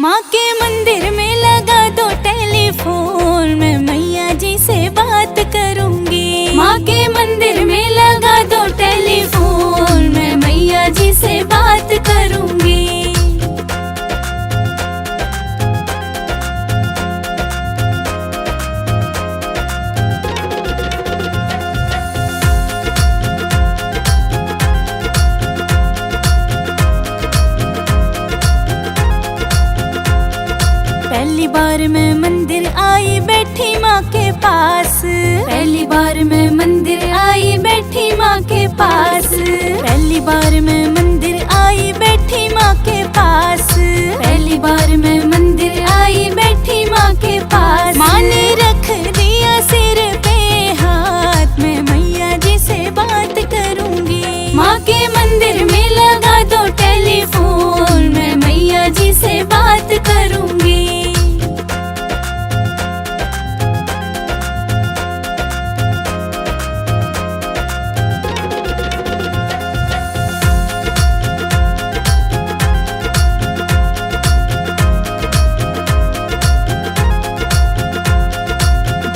माँ के मंदिर में लगा दो टेलीफोन, मैं मैया जी से बात करूंगी। माँ के मंदिर में लगा दो टेलीफोन, मैं मैया जी से बात करूंगी। पहली बार मैं मंदिर आई बैठी माँ के पास, पहली बार मैं मंदिर आई बैठी माँ के पास, पहली बार मैं मंदिर आई बैठी माँ के पास, पहली बार मैं मंदिर आई बैठी माँ के पास। माँ ने रख दिया सिर पे हाथ, मैं मैया जी से बात करूंगी। माँ के मंदिर में लगा दो टेलीफोन, मैं मैया जी से बात करूंगी।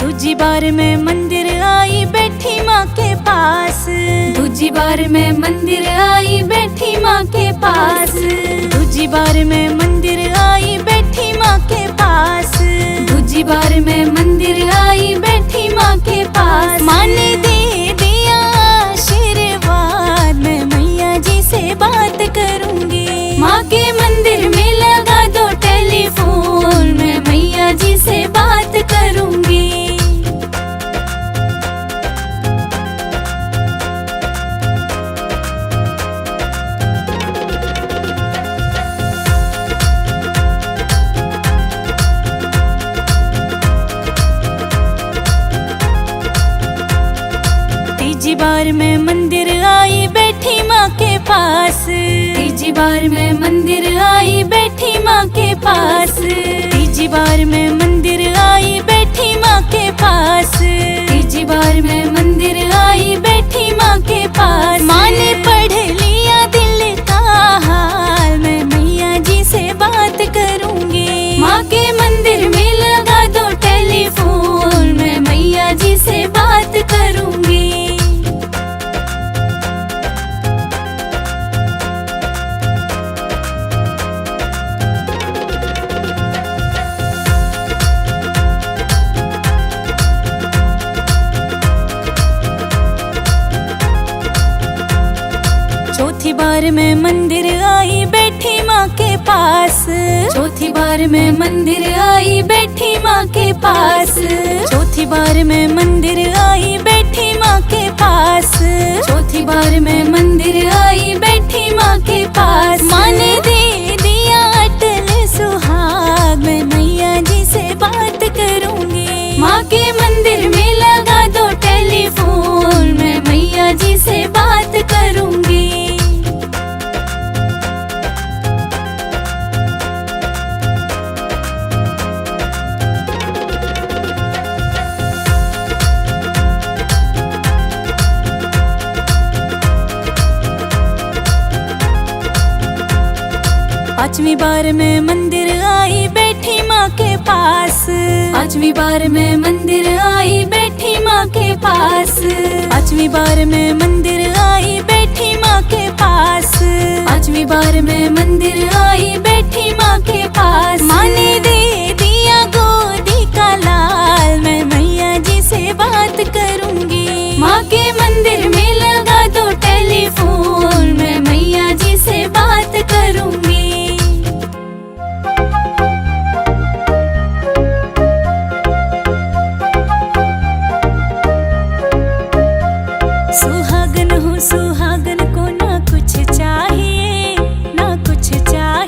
दूजी बार मैं मंदिर आई बैठी माँ के पास, दूजी बार मैं मंदिर आई बैठी माँ के पास, दूजी बार मैं मंदिर आई बैठी माँ के पास, दूजी बार मैं मंदिर आई बैठी माँ के पास। माँ ने दे दिया आशीर्वाद, मैं मैया जी से बात करूंगी। माँ के मंदिर में लगा दो टेलीफोन, मैं मैया जी से बात करूंगी। तीजी बार मैं मंदिर आई बैठी माँ के पास, तीजी बार मैं मंदिर आई बैठी माँ के पास, तीजी बार मैं मंदिर आई बैठी माँ के पास, तीजी बार मैं मंदिर आई बैठी माँ के पास। माँ ने पढ़ लिया दिल का हाल, मैं मैया जी से बात करूंगी। माँ के मंदिर में लगा दो टेलीफोन, मैं मैया जी से बात करूंगी। चौथी बार मैं मंदिर आई बैठी माँ के पास, चौथी बार मैं मंदिर आई बैठी माँ के पास, चौथी बार मैं मंदिर आई बैठी माँ के पास, चौथी बार मैं मंदिर आई बैठी माँ के पास। माँ ने दे दिया अटल सुहाग, मैं मैया जी से बात करूंगी। माँ के मंदिर में लगा दो टेलीफोन, मैं मैया जी से बात करूंगी। पांचवी बार मैं मंदिर आई बैठी माँ के पास, पांचवी बार मैं मंदिर आई बैठी माँ के पास, पांचवी बार मैं मंदिर आई बैठी माँ के पास, पांचवी बार मैं मंदिर आई बैठी माँ के पास। माँ ने दे दिया गोदी का लाल, मैं मैया जी से बात करूंगी। माँ के मंदिर में लगा दो टेलीफोन, मैं मैया जी से बात करूंगी। सुहागन हो सुहागन को ना कुछ चाहिए, ना कुछ चाहिए।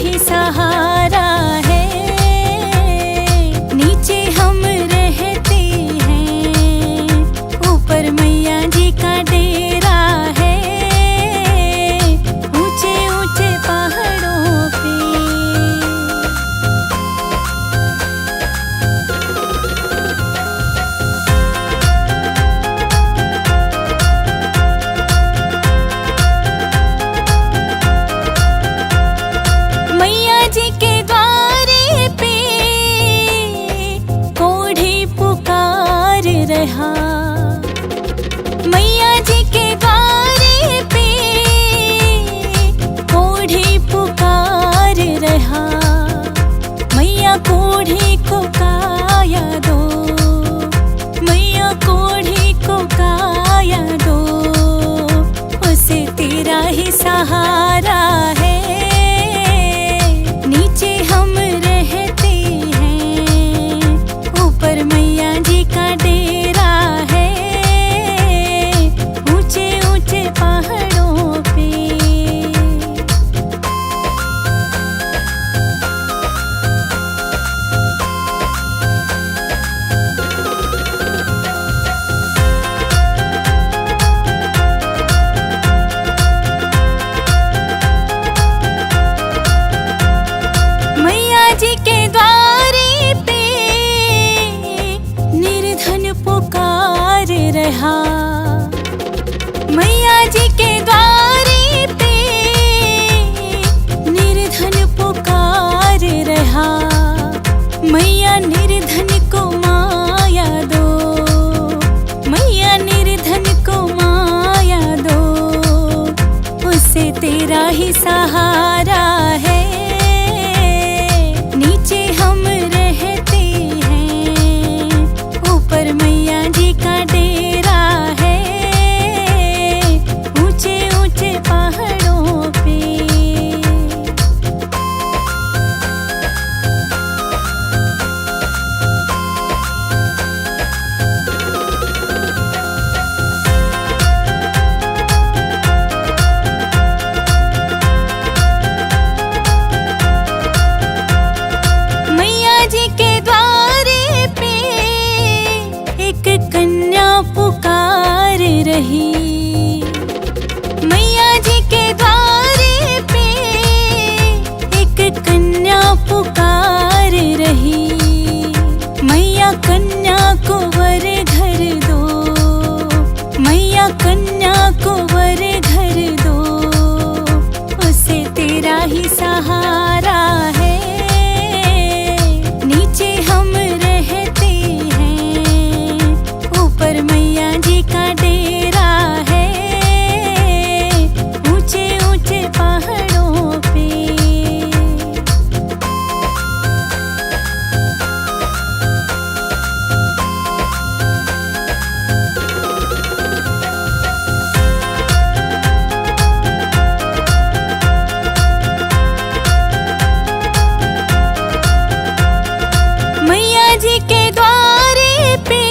ही सहारा है। नीचे हम रहते हैं, ऊपर मैया जी का डेरा है, ऊंचे ऊंचे पहाड़ों पे। मैया जी के द्वारे पे कोढ़ी पुकार रहा। मैया जी के द्वारे पे कोढ़ी पुकार रहा। मैया कोढ़ी को काया दो, मैया कोढ़ी को काया दो, उसे तेरा ही सहारा है। नीचे हम रहते हैं, ऊपर मैया जी का डेरा है, ऊंचे ऊंचे पहाड़ों पे। मैया जी के द्वारे पे निर्धन पुकार रहा। मैया जी के द्वारे पे निर्धन पुकार रहा। मैया निर्धन को माया दो, मैया निर्धन को माया दो, उसे तेरा ही सहारा है। नीचे हम रहते हैं, ऊपर मैया जी का डेरा है, ऊंचे ऊंचे पहाड़ों पे। मैया जी के द्वारे पे एक कन्या पुकार रही। मैया जी के द्वारे पे एक कन्या पुकार रही। मैया कन्या को वर घर दो, मैया कन्या को वर घर दो, उसे तेरा ही सहारा है। नीचे हम रहते हैं, ऊपर मैया जी का डेरा है, ऊंचे ऊंचे पहाड़ों पे। मैया जी के द्वारे पे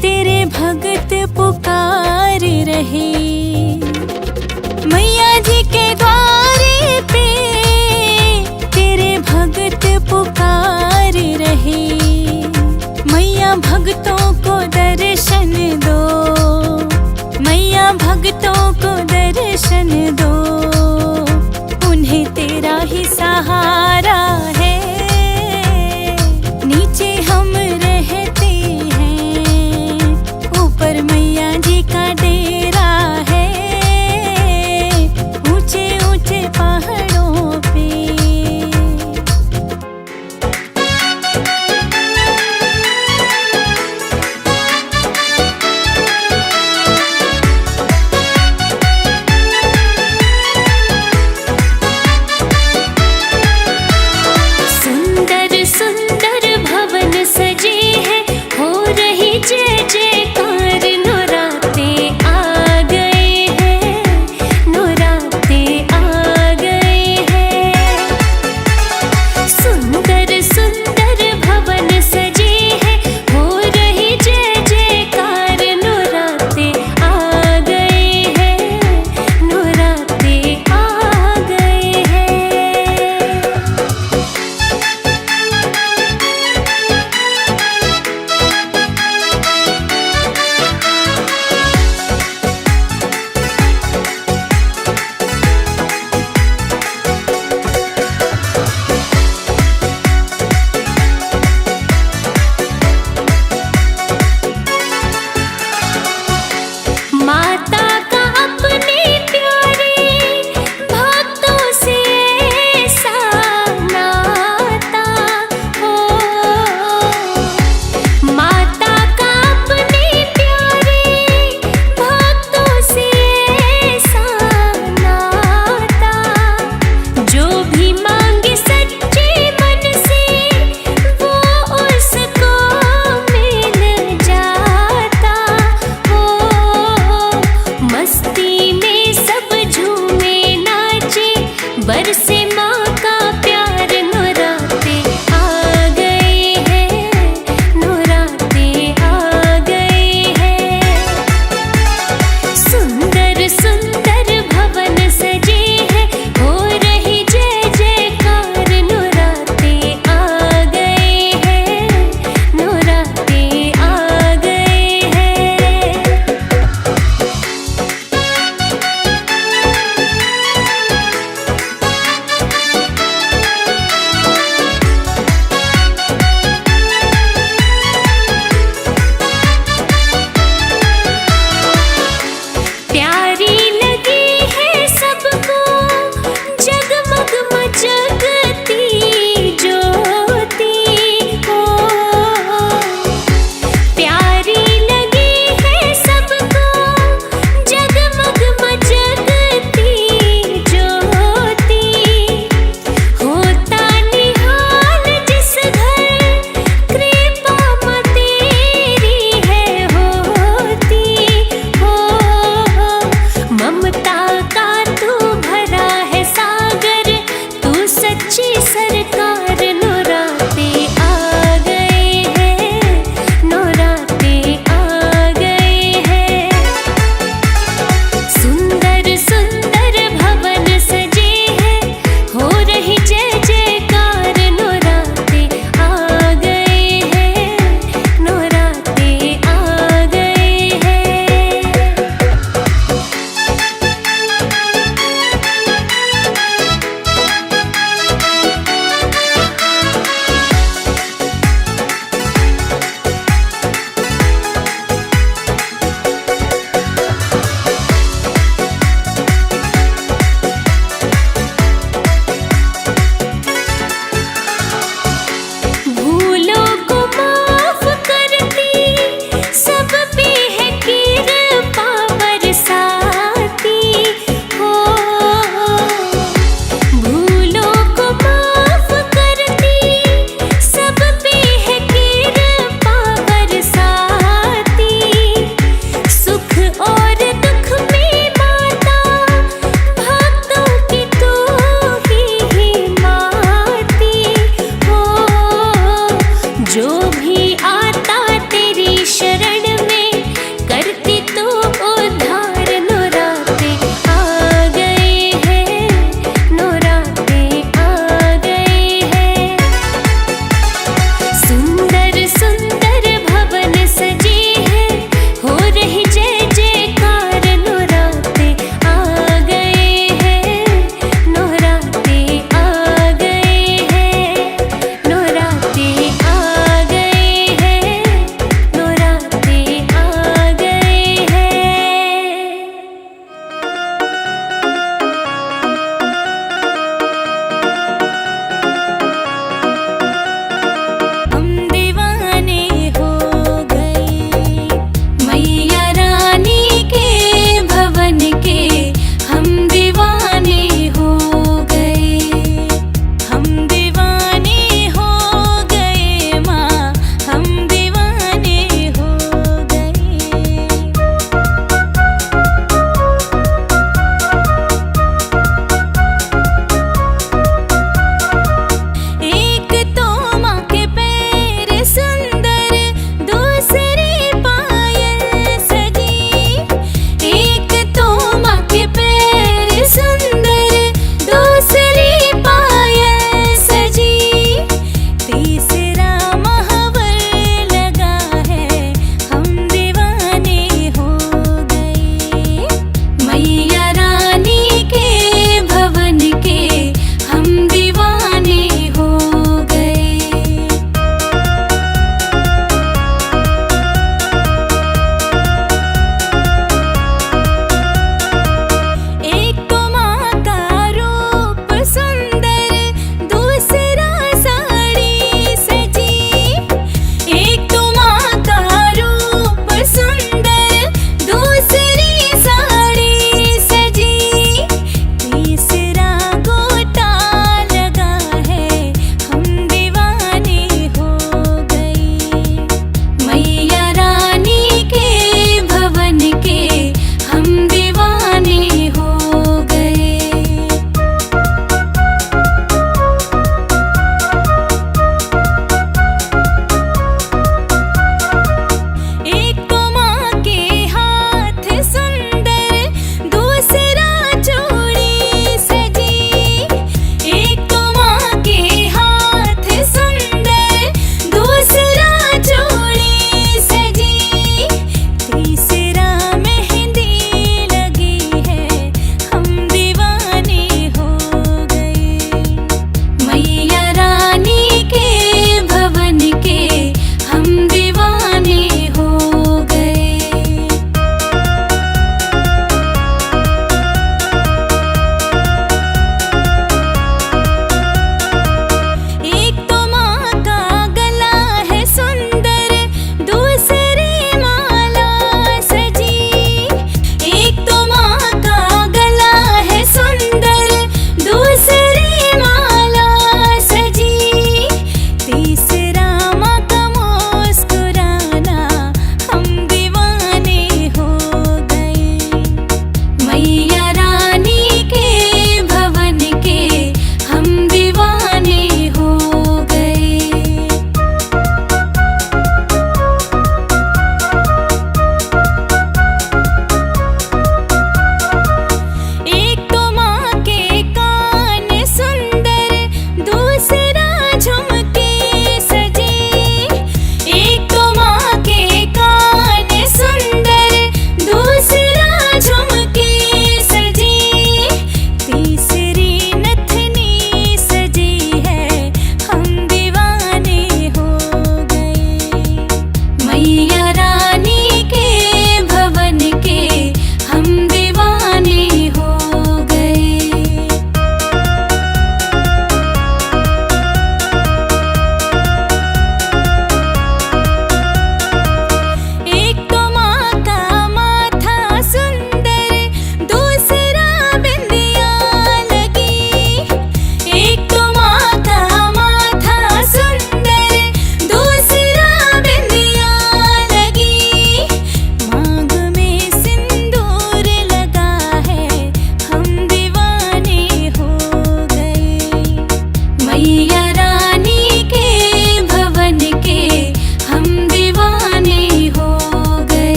तेरे भगत पुकार रहे। मैया जी के द्वारे पे तेरे भगत पुकार रहे। मैया भक्तों को दर्शन दो, मैया भक्तों को दर्शन दो, उन्हें तेरा ही सहारा है। नीचे हम रहते हैं, ऊपर मैया जी का डेरा है, ऊंचे ऊंचे पहाड़ों पे। सजी सरकार नौराते आ गए हैं, नौराते आ गए हैं। सुंदर सुंदर भवन सजे हैं, हो रही जय जयकार नौराते आ गए हैं, नौराते आ गए हैं।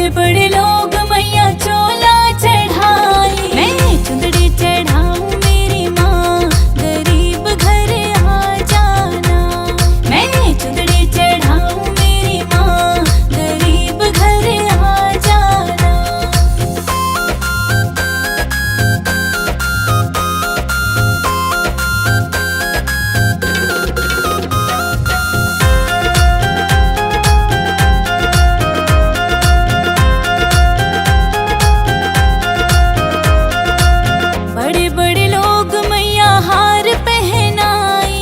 बड़े बड़े लोग मैया चोला चढ़ाई, मैं चुंदड़ी चढ़ाऊं मेरी माँ, गरीब घर आ जाना। मैं चुंदड़ी चढ़ाऊं मेरी माँ, गरीब घर आ जाना। बड़े बड़े लोग मैया हार पहनाए,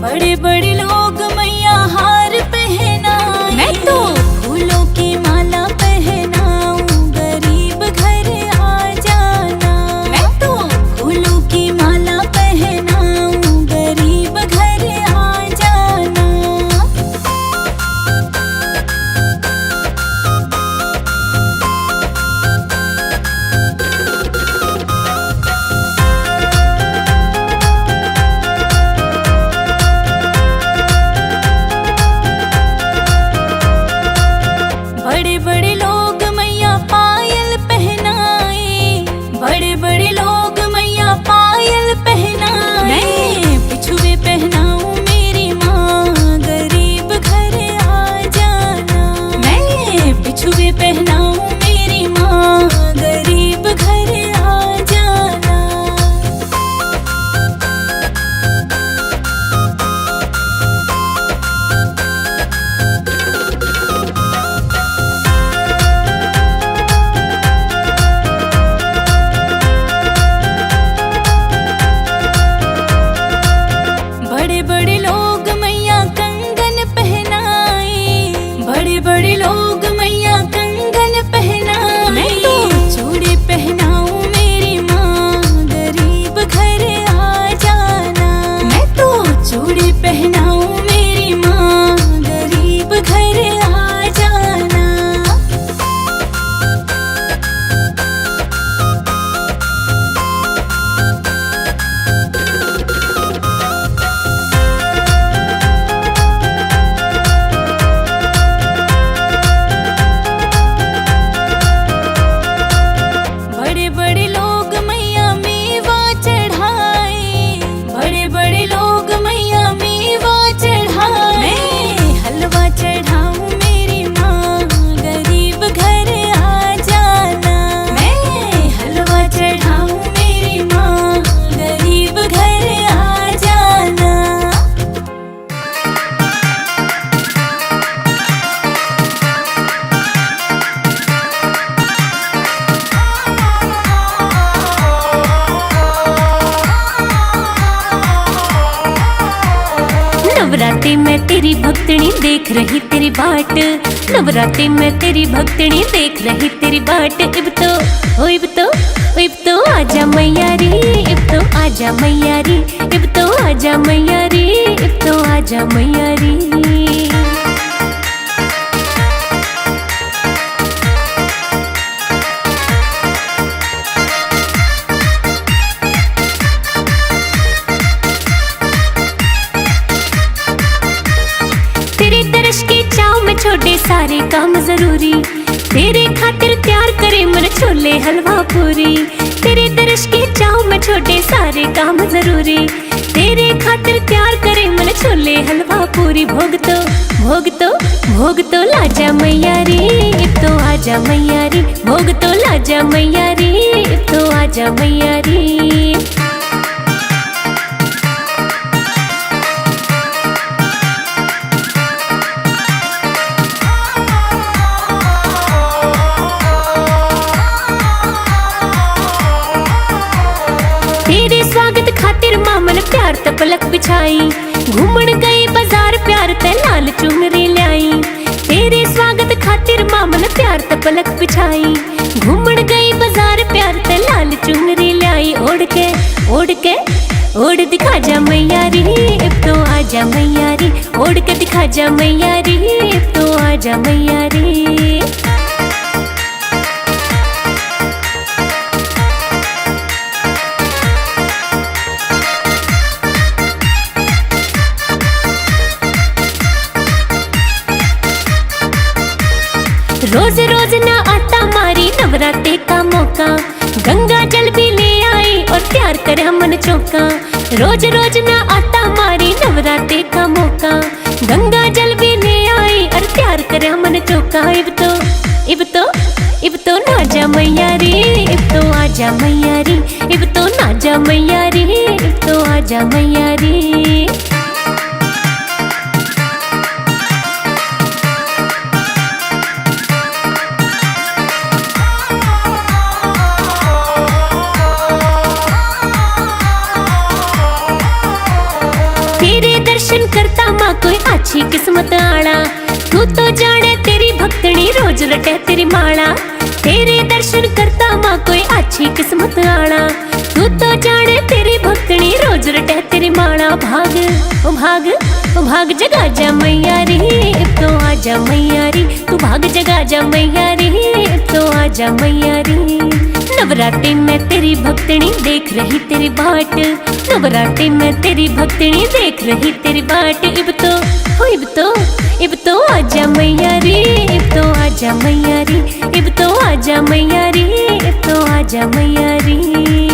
बड़े बड़े लोग मैया हार पहनाए। मैं तो फूलों की माला पहनाऊं, गरीब घर आ जाना। मैं तो फूलों की माला पहनाऊं, गरीब घर आ जाना। बड़े बड़े लोग मैया पायल पहनाए, बड़े बड़े लोग मैया पायल पहनाए। मैं बिछुए पहनाऊं मेरी माँ, गरीब घर आ जाना। मैं बिछुए पहनाऊं मेरी माँ, गरीब घर आ जाना। बड़े बड़े लोग मैया कंगन पहनाए, बड़े बड़े लोग मैया कंगन पहनाए। मैं तो चूड़ी पहनाऊं मेरी माँ, गरीब घर आ जाना। मैं तो चूड़ी पहनाऊं मेरी माँ, गरीब घर आ जाना। बड़े बड़े लोग मैया मेवा चढ़ाए, बड़े बड़े लोग मैया मेवा चढ़ाए। मैं हलवा चढ़ाऊं मेरी माँ, गरीब घर आ जाना। मैं हलवा चढ़ाऊं मेरी माँ, गरीब घर आ जाना। नवरात्रि में तेरी भक्तनी देख रही तेरी बाट, नवरात्रि में तेरी भक्तनी देख रही तेरी बाट। इब तो आजा मैया रे, इब तो आजा मैया रे, इब तो आजा मैया रे, इब तो आजा मैया रे। तेरे दर्श की चाव में छोड़े सारे काम जरूरी, तेरे खातिर तैयार करे मन छोले हलवा पूरी। तेरे दर्श की चाव में छोड़े सारे काम जरूरी, तेरे खातिर तैयार करे मन छोले हलवा पूरी। भोग तो लाजा मैया रे, इब तो आजा मैया रे। भोग तो लाजा मैया रे, इब तो आजा मैया रे। तेरे स्वागत खातिर मामन प्यार त पलक बिछाई, घूमन गई बाजार प्यार ते लाल चुनरी लाई। तेरे स्वागत खातिर मामन प्यार त पलक बिछाई, घूमन गई बाजार प्यार ते लाल चुनरी लाई। ओढ़ दिखा जा मैया रे, इब तो आजा मैया रे। ओढ़ के दिखा जा मैया रे, इब तो आजा मैया रे। रोज रोज ना आता मारी नवरात्रे का मौका, गंगा जल भी ले आई और प्यार करे मन चौका। रोज रोज ना आता मारी नवरात्रे का मौका, गंगा जल भी ले आई और प्यार करे मन चौका। इब तो ना जा मैया रे, इब तो आजा मैया रे, इब तो ना जा मैया रे, इब तो आजा मैया रे। तेरे दर्शन करता माँ कोई अच्छी किस्मत आड़ा, तू तो जाने तेरी भक्तनी रोज रटे तेरी माला। तेरे दर्शन करता माँ कोई अच्छी किस्मत आड़ा, तू तो जाने तेरी भक्तनी रोज रटे तेरी माला। भाग ओ भाग ओ भाग जगा जा मैया रे, अब तो आजा मैया रे, तू भाग जगा जा मैया रे, अब तो आजा मैया रे। नवरात्रि में तेरी भक्तनी देख रही तेरी बाट, नवरात्रि में तेरी भक्तनी देख रही तेरी बाट। इब तो आजा मैया रे, इब तो आजा मैया रे, इब तो आजा मैया रे, इब तो आजा मैया रे।